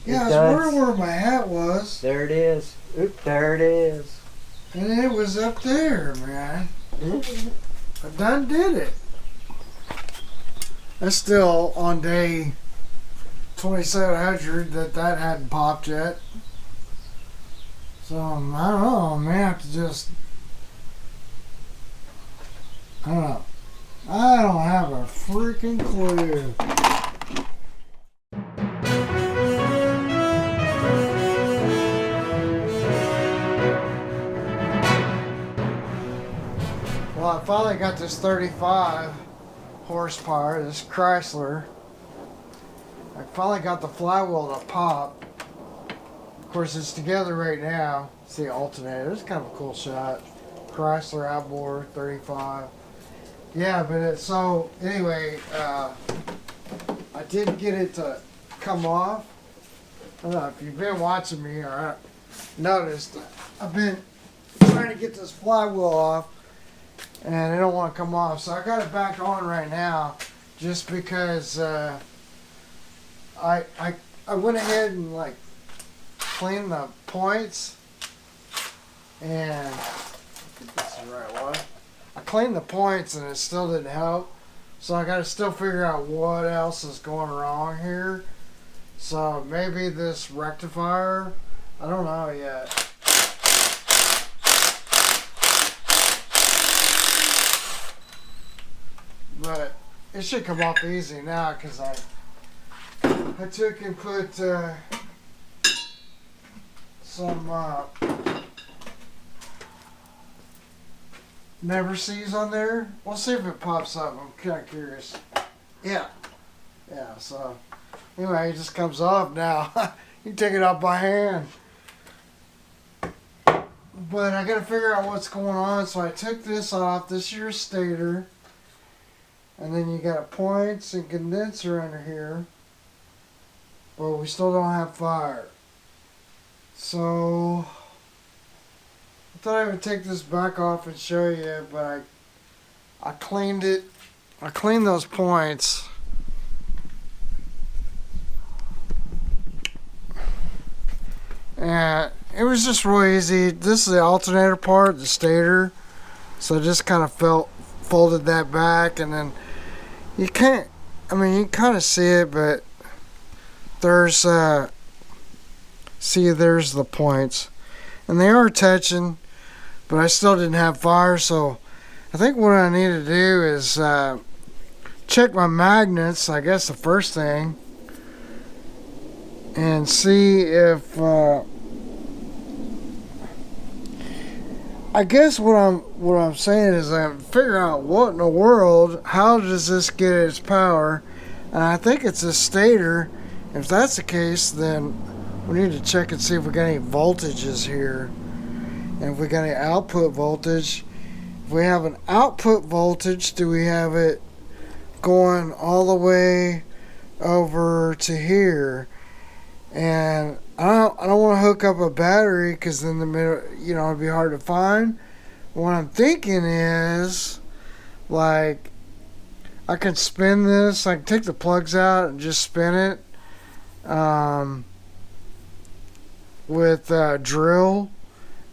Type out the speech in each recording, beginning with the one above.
Yeah, I was wondering where my hat was. There it is. Oop, there it is. And it was up there, man. I done did it. That's still on day 2700 that hadn't popped yet. So, I don't know. I may have to just... I don't know. I don't have a freaking clue. Well, I finally got this 35 horsepower, this Chrysler. I finally got the flywheel to pop. Of course, it's together right now. See the alternator. It's kind of a cool shot. Chrysler outboard 35. Yeah, but so anyway, I did get it to come off. I don't know if you've been watching me or noticed. I've been trying to get this flywheel off, and it don't want to come off. So I got it back on right now, just because I went ahead and like cleaned the points, and I think this is the right one. I cleaned the points and it still didn't help. So I got to still figure out what else is going wrong here. So maybe this rectifier, I don't know yet. But it should come off easy now because I took and put some never sees on there. We'll see if it pops up. I'm kind of curious. Yeah. So anyway, it just comes off now. You can take it off by hand. But I got to figure out what's going on. So I took this off. This is your stator. And then you got a points and condenser under here. But we still don't have fire. So I thought I would take this back off and show you, but I cleaned it. I cleaned those points. And it was just real easy. This is the alternator part, the stator. So I just kind of folded that back, and then you can't, I mean, you can kind of see it, but there's, there's the points. And they are touching, but I still didn't have fire, so I think what I need to do is check my magnets, I guess the first thing, and see if I guess what I'm saying is I'm figuring out what in the world, how does this get its power? And I think it's a stator. If that's the case, then we need to check and see if we got any voltages here. And if we got any output voltage. If we have an output voltage, do we have it going all the way over to here? And I don't want to hook up a battery because in the middle, you know, it'd be hard to find. What I'm thinking is, like, I can spin this. I can take the plugs out and just spin it with a drill,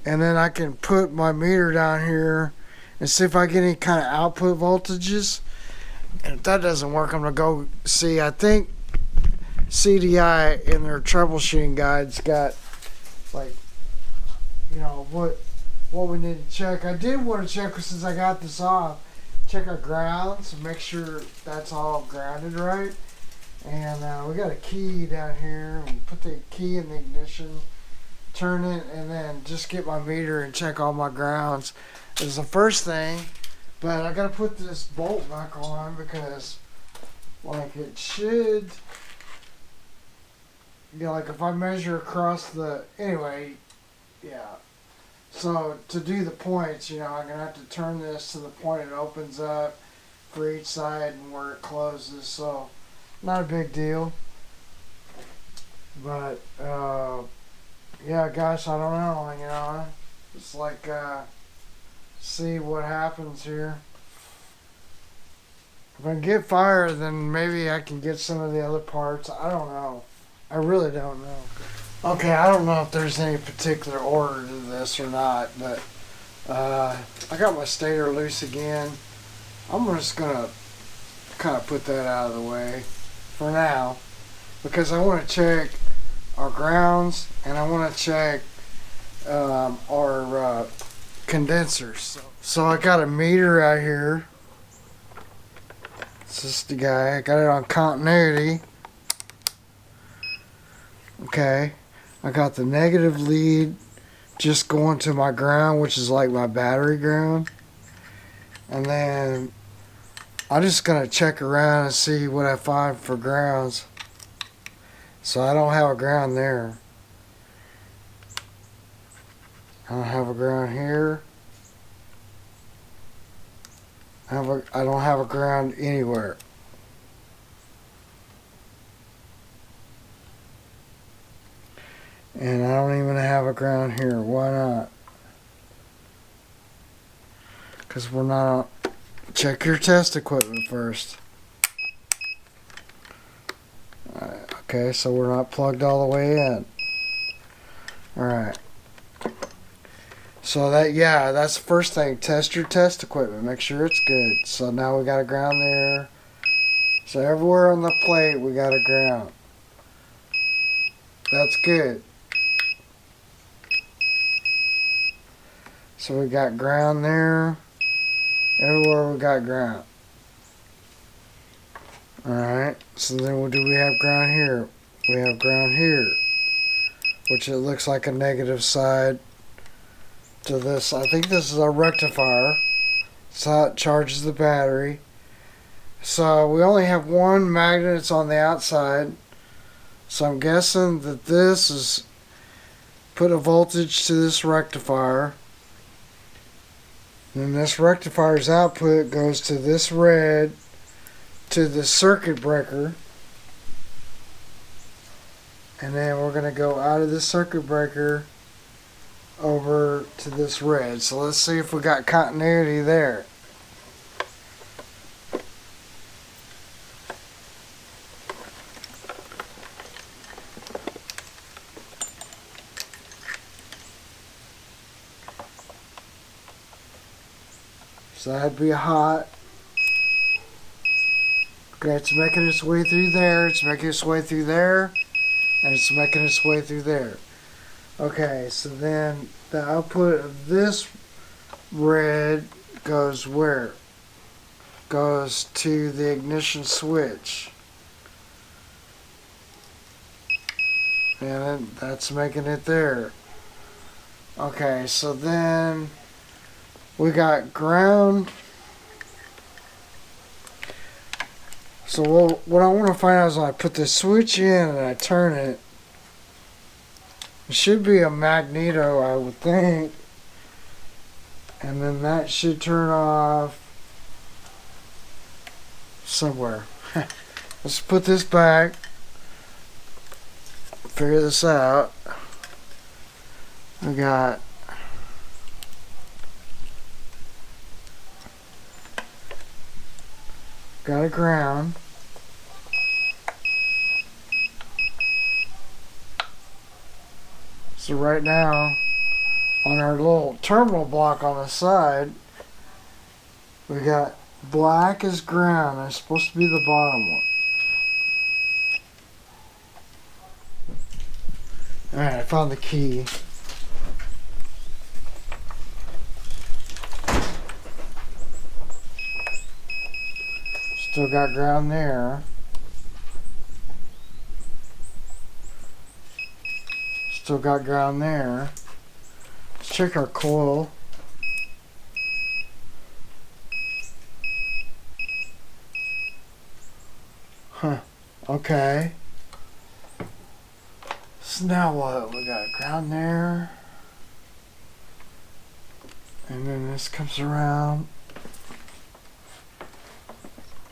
and then I can put my meter down here and see if I get any kind of output voltages. And if that doesn't work, I'm gonna go see. I think CDI in their troubleshooting guides got, like, you know, what we need to check. I did want to check, since I got this off, check our grounds and make sure that's all grounded right. And we got a key down here. We put the key in the ignition, turn it, and then just get my meter and check all my grounds is the first thing. But I gotta put this bolt back on because, like, it should, you know, like if I measure across the, anyway, yeah. So to do the points, you know, I'm gonna have to turn this to the point it opens up for each side and where it closes. So not a big deal. But yeah, gosh, I don't know, you know, it's like see what happens here. If I can get fire, then maybe I can get some of the other parts. I don't know. I really don't know. Okay, I don't know if there's any particular order to this or not, but I got my stator loose again. I'm just gonna kind of put that out of the way for now because I want to check our grounds and I want to check our condensers. So I got a meter out here. This is the guy. I got it on continuity. Okay. I got the negative lead just going to my ground, which is like my battery ground. And then I'm just going to check around and see what I find for grounds. So I don't have a ground there. I don't have a ground here. I don't have a ground anywhere. And I don't even have a ground here. Why not? Because we're not... Check your test equipment first. Okay, so we're not plugged all the way in. Alright. So that's the first thing. Test your test equipment. Make sure it's good. So now we got a ground there. So everywhere on the plate we got a ground. That's good. So we got ground there. Everywhere we got ground. Alright. So then what do we have ground here? We have ground here. Which it looks like a negative side to this. I think this is a rectifier. So how it charges the battery. So we only have one magnet. It's on the outside. So I'm guessing that this is put a voltage to this rectifier. And this rectifier's output goes to this red to the circuit breaker. And then we're going to go out of this circuit breaker over to this red. So let's see if we got continuity there. So that'd be hot. Okay, it's making its way through there, it's making its way through there, and it's making its way through there. Okay, so then the output of this red goes where? Goes to the ignition switch. And that's making it there. Okay, so then we got ground. So what I want to find out is when I put the switch in and I turn it, it should be a magneto, I would think. And then that should turn off somewhere. Let's put this back. Figure this out. We got a ground. So right now, on our little terminal block on the side, we got black as ground. That's supposed to be the bottom one. Alright, I found the key. Still got ground there. Still got ground there. Let's check our coil. Huh. Okay. So now what? We got ground there. And then this comes around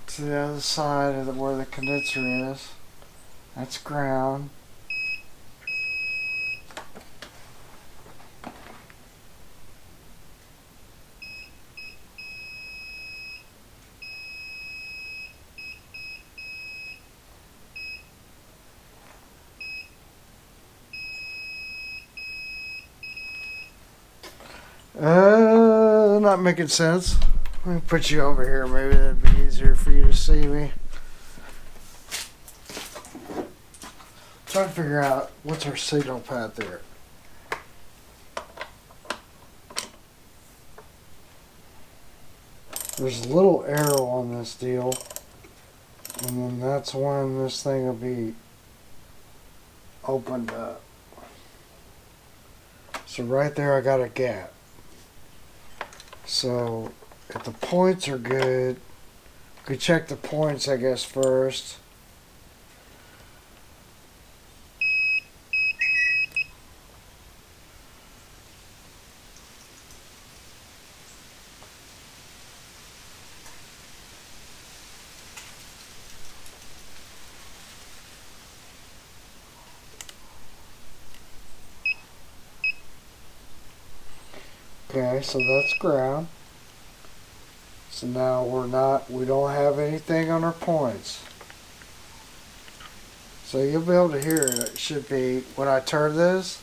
to the other side of where the condenser is. That's ground. Not making sense. Let me put you over here. Maybe that'd be easier for you to see me. Trying to figure out what's our signal path there. There's a little arrow on this deal, and then that's when this thing will be opened up. So right there I got a gap. So if the points are good, we check the points I guess first. Okay, so that's ground. So now we don't have anything on our points. So you'll be able to hear it. It should be when I turn this.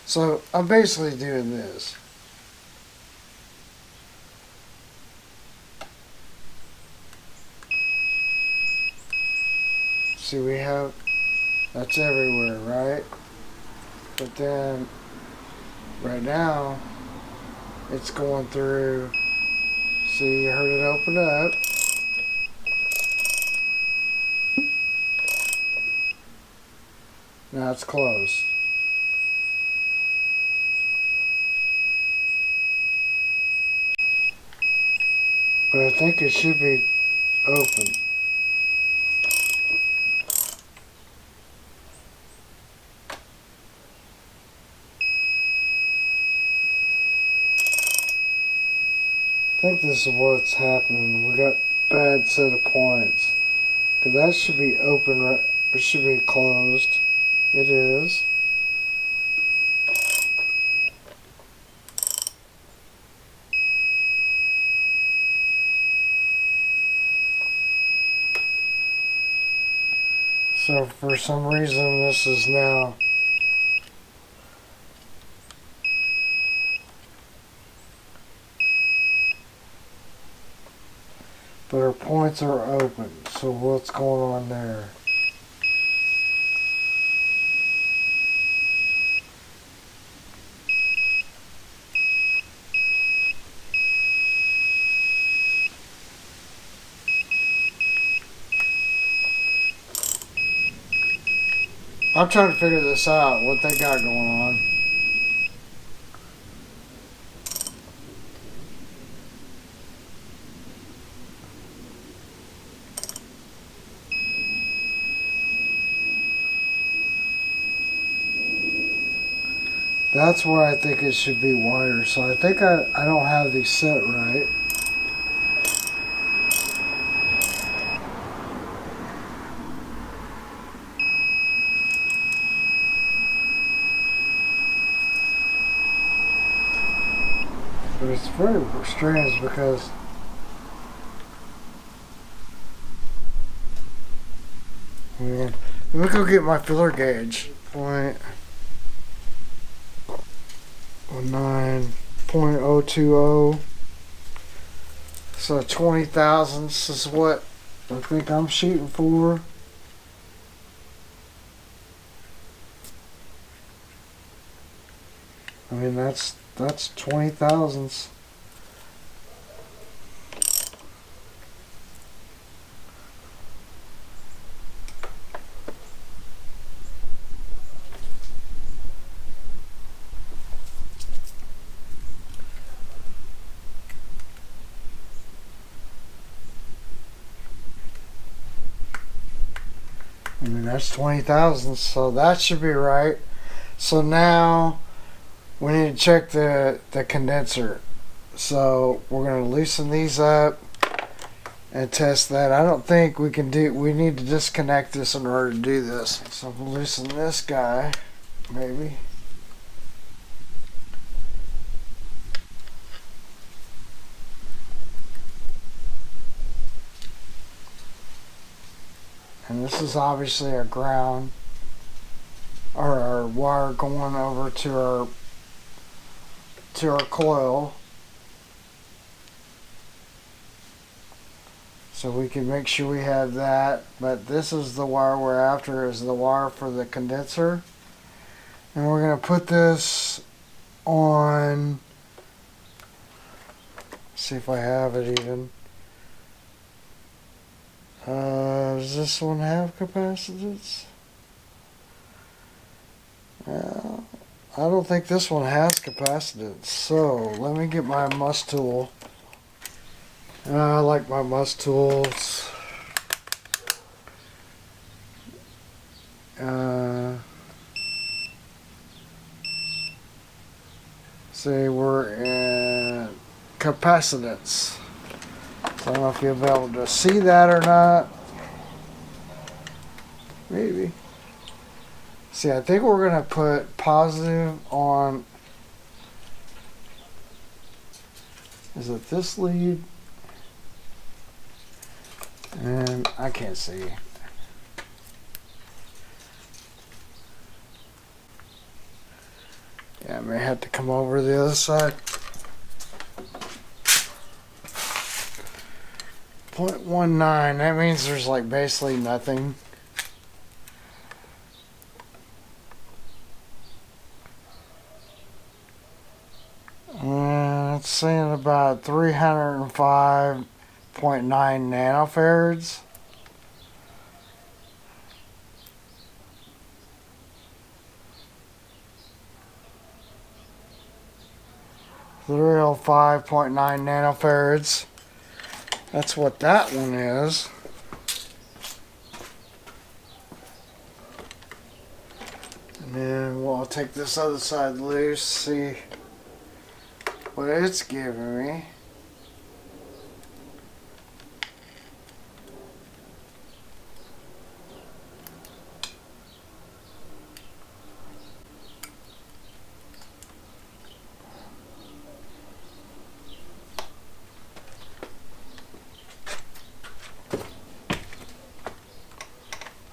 So I'm basically doing this. See, we have, that's everywhere, right? But then right now it's going through. See, you heard it open up. Now it's closed. But I think it should be open. I think this is what's happening. We got bad set of points. Cause that should be open, right? It should be closed. It is. So for some reason this is now but our points are open. So what's going on there? I'm trying to figure this out, what they got going on. That's where I think it should be wider. So I think I don't have these set right. But it's very strange because let me go get my filler gauge. 0.020. So 20 thousandths is what I think I'm shooting for. I mean that's 20 thousandths. I mean that's 20 thousandths, so that should be right. So now we need to check the condenser. So we're going to loosen these up and test that. I don't think we can do, we need to disconnect this in order to do this. So I'm loosen this guy, maybe. And this is obviously our ground, or our wire going over to to our coil. So we can make sure we have that. But this is the wire we're after, is the wire for the condenser. And we're going to put this on, see if I have it even. Does this one have capacitance? I don't think this one has capacitance. So let me get my must tool. I like my must tools. See, we're in capacitance. So I don't know if you'll be able to see that or not. Maybe. See, I think we're going to put positive on, is it this lead? And I can't see. Yeah, I may have to come over to the other side. 0.19, that means there's like basically nothing. It's saying about 305.9 nanofarads. Real 5.9 nanofarads. That's what that one is. And then we'll take this other side loose, see what it's giving me.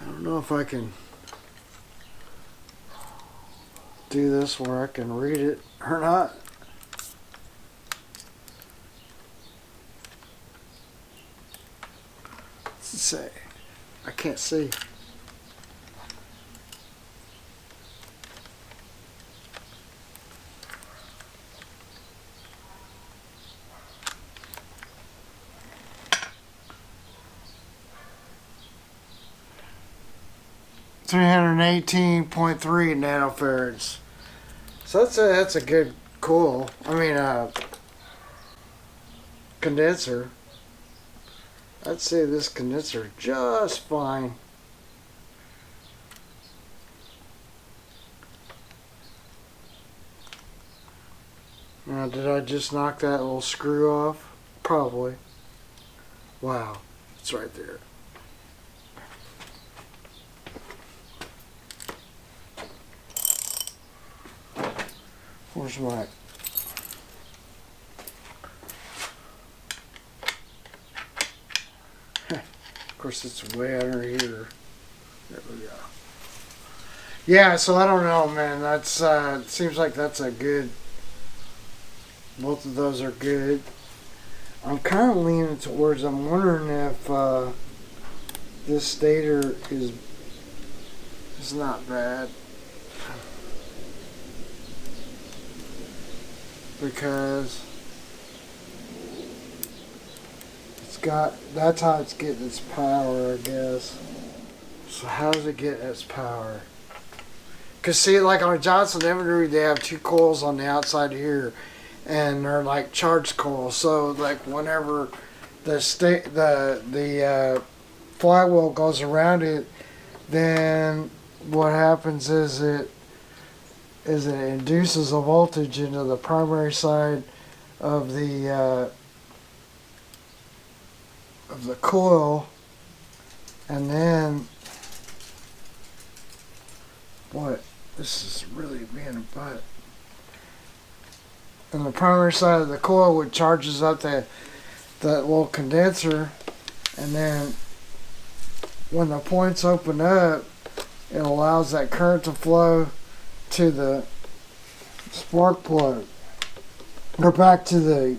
I don't know if I can do this where I can read it or not. Let's say I can't see. .3 nanofarads. So that's a good coil. Condenser. I'd say this condenser just fine. Now, did I just knock that little screw off? Probably. Wow, it's right there. Where's my... Of course, it's way under here. There we go. Yeah, so I don't know, man. That's it seems like that's a good... Both of those are good. I'm kind of leaning towards... I'm wondering if this stator is not bad. Because it's got, that's how it's getting its power, I guess. So how does it get its power? Because see, like on a Johnson Evergreen, they have two coils on the outside here, and they're like charged coils. So like whenever the flywheel goes around it, then what happens is it induces a voltage into the primary side of the coil, and then what? This is really being a butt. And the primary side of the coil would charges up that little condenser, and then when the points open up, it allows that current to flow to the spark plug. or back to the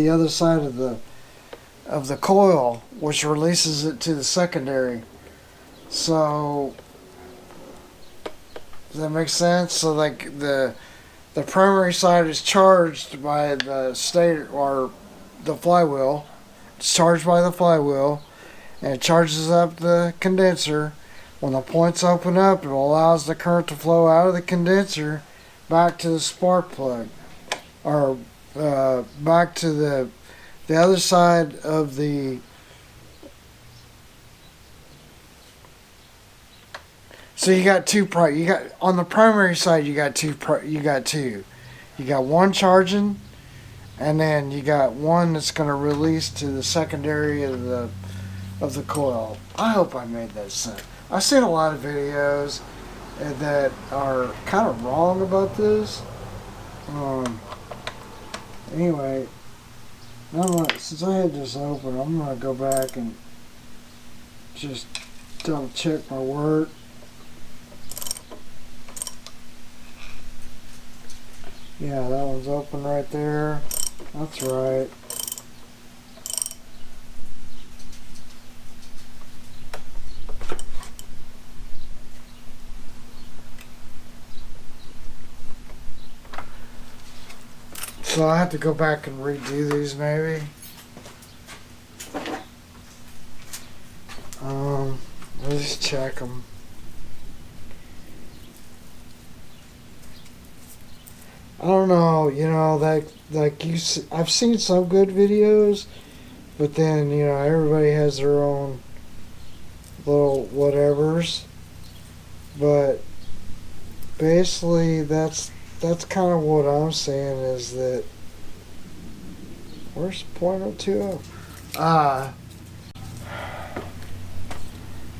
other side of the coil, which releases it to the secondary. So does that make sense? So like the primary side is charged by the stator or the flywheel. It's charged by the flywheel, and it charges up the condenser. When the points open up, it allows the current to flow out of the condenser back to the spark plug, or back to the other side of the. So you got two. You got on the primary side. You got two. You got one charging, and then you got one that's going to release to the secondary of the coil. I hope I made that sense. I've seen a lot of videos that are kind of wrong about this. Anyway, since I had this open, I'm going to go back and just double check my work. Yeah, that one's open right there. That's right. So I have to go back and redo these maybe. Let's just check them. I don't know, I've seen some good videos, but then, everybody has their own little whatevers. But basically, that's kind of what I'm saying is that. Where's .020?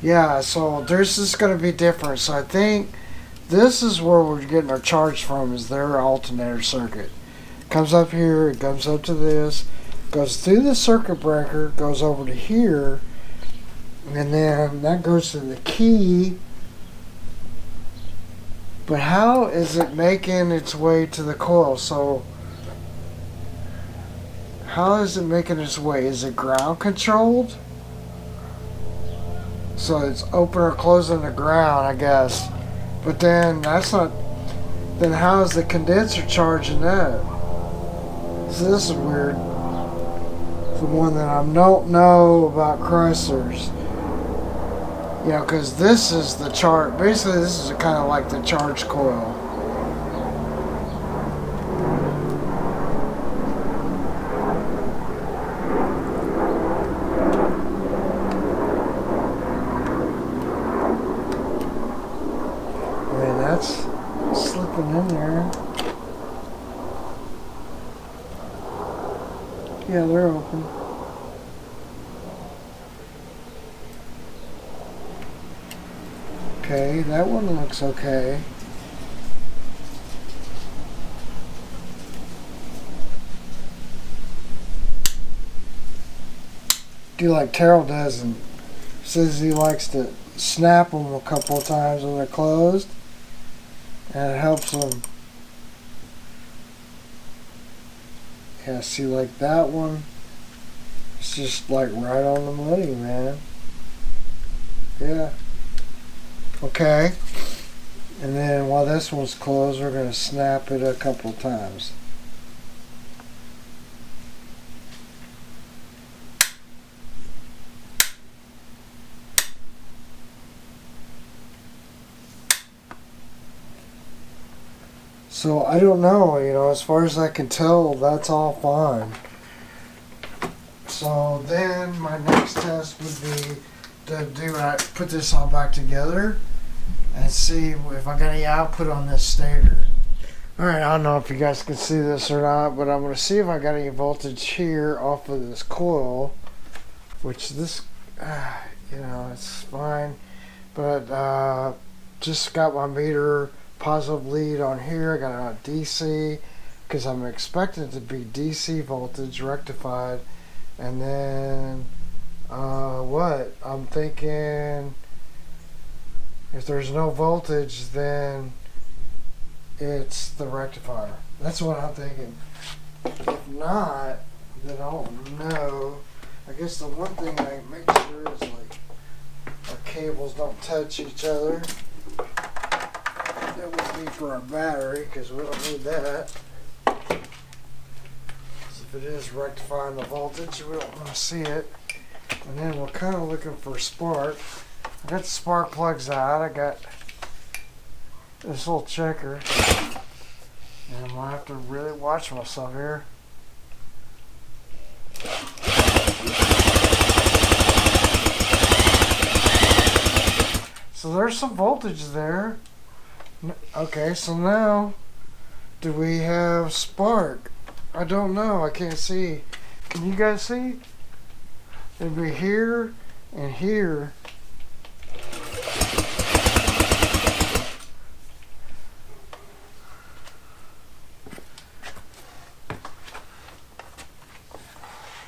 Yeah, so this is going to be different. So I think this is where we're getting our charge from, is their alternator circuit. Comes up here, it comes up to this, goes through the circuit breaker, goes over to here, and then that goes to the key. But how is it making its way to the coil? So how is it making its way? Is it ground controlled? So it's open or closing the ground, I guess. But then that's not. Then how is the condenser charging that? So this is weird. The one that I don't know about Chryslers. Because this is the charge. Basically, this is kind of like the charge coil. That's slipping in there. Yeah, they're open. Okay, that one looks okay. Do like Terrell does, and says he likes to snap them a couple of times when they're closed. And it helps them. Yeah, see, like that one, it's just like right on the money, man. Yeah. Okay. And then while this one's closed, we're going to snap it a couple times. So I don't know, as far as I can tell, that's all fine. So then my next test would be to put this all back together and see if I got any output on this stator. Alright, I don't know if you guys can see this or not, but I'm going to see if I got any voltage here off of this coil, which this, it's fine. But just got my meter positive lead on here. I got it on DC because I'm expecting it to be DC voltage rectified. And then what I'm thinking, if there's no voltage, then it's the rectifier. That's what I'm thinking. If not, then I don't know. I guess the one thing I make sure is like our cables don't touch each other. That would be for our battery because we don't need that. If it is rectifying the voltage, we don't want to see it. And then we're kind of looking for a spark. I got the spark plugs out. I got this little checker. And I'm going to have to really watch myself here. So there's some voltage there. Okay, so now, do we have spark? I don't know. I can't see. Can you guys see? It'd be here and here.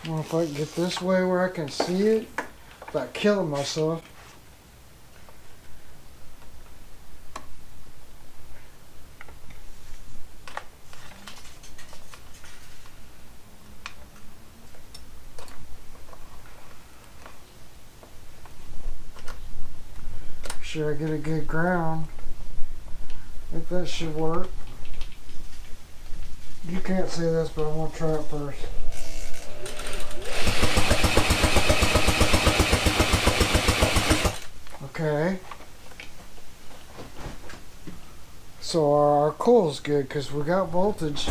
Well, if I can get this way where I can see it without killing myself. Sure, I get a good ground. I think that should work. You can't see this, but I'm gonna try it first. Okay. So our coil's good because we got voltage.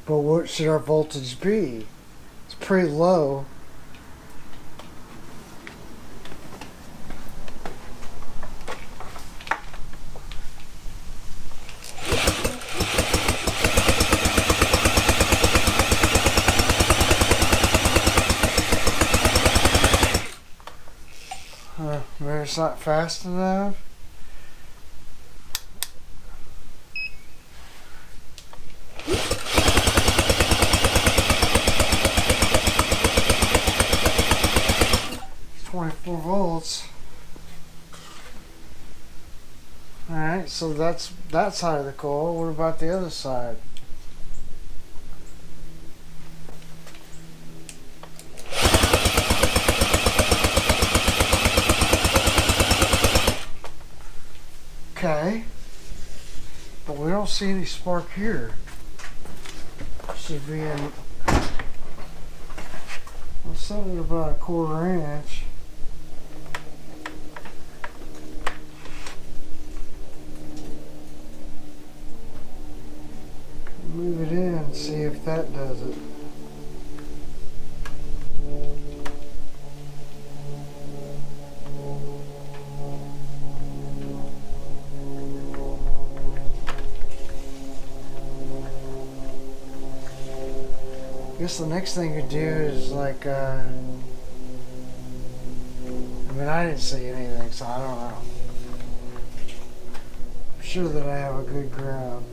But what should our voltage be? It's pretty low. Maybe it's not fast enough. It's 24 volts. Alright, so that's that side of the coil. What about the other side? Okay, but we don't see any spark here. Should be in, let's set it about 1/4 inch. Move it in and see if that does it. I guess the next thing you do is like, I mean, I didn't see anything, so I don't know. I'm sure that I have a good ground.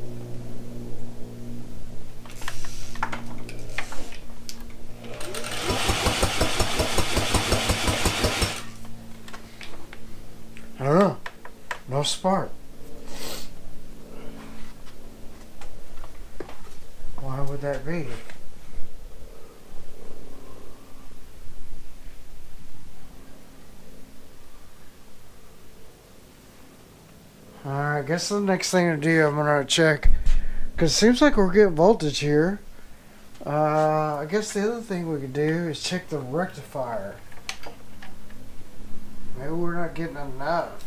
I don't know. No spark. Why would that be? Alright, I guess the next thing to do, I'm going to check. Because it seems like we're getting voltage here. I guess the other thing we could do is check the rectifier. Maybe we're not getting enough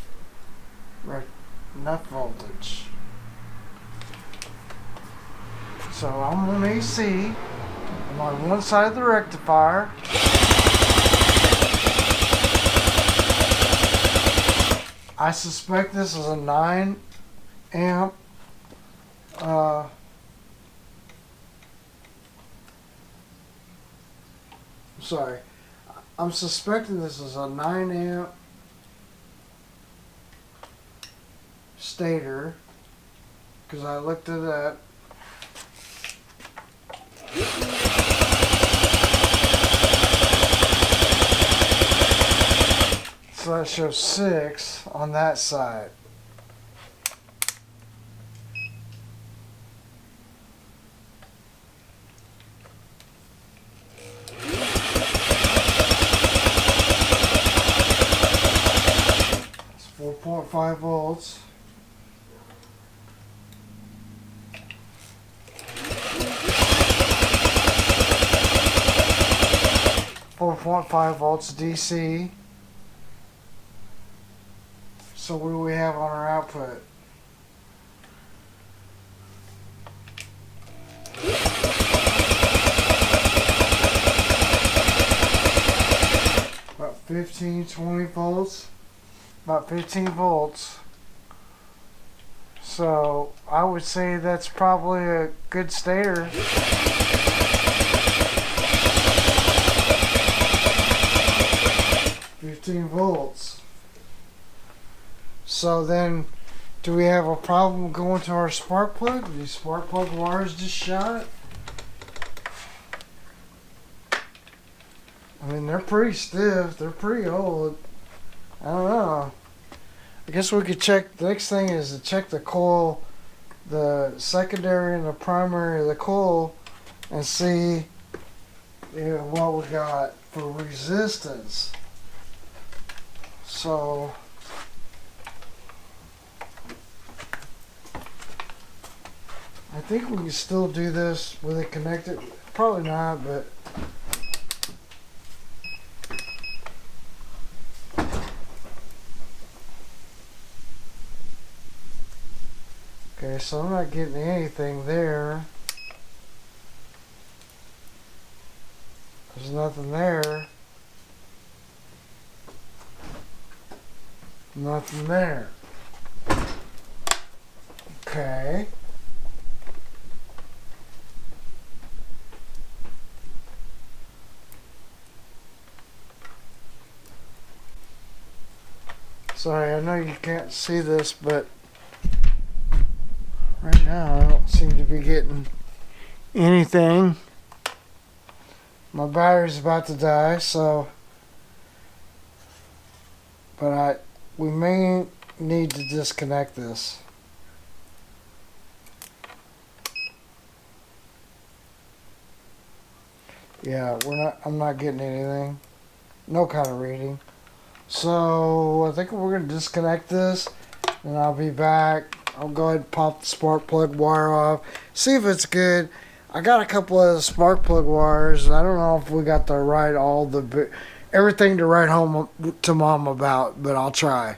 voltage. So I'm on AC. I'm on one side of the rectifier. I suspect this is a 9 amp sorry. I'm suspecting this is a 9 amp stator because I looked at that. So that shows 6 on that side. 4.5 volts. 4.5 volts DC. So what do we have on our output? About 15, 20 volts. About 15 volts. So I would say that's probably a good stator. 15 volts. So then, do we have a problem going to our spark plug? These spark plug wires just shot. I mean, they're pretty stiff. They're pretty old. I don't know. I guess we could check. The next thing is to check the coil, the secondary and the primary of the coil, and see what we got for resistance. So I think we can still do this with it connected. Probably not, but okay, so I'm not getting anything there. There's nothing there. Nothing there. Okay. Sorry, I know you can't see this, but right now I don't seem to be getting anything. My battery's about to die, so we may need to disconnect this. Yeah, I'm not getting anything. No kind of reading. So I think we're gonna disconnect this and I'll be back. I'll go ahead and pop the spark plug wire off. See if it's good. I got a couple of the spark plug wires. I don't know if we got everything to write home to mom about, but I'll try.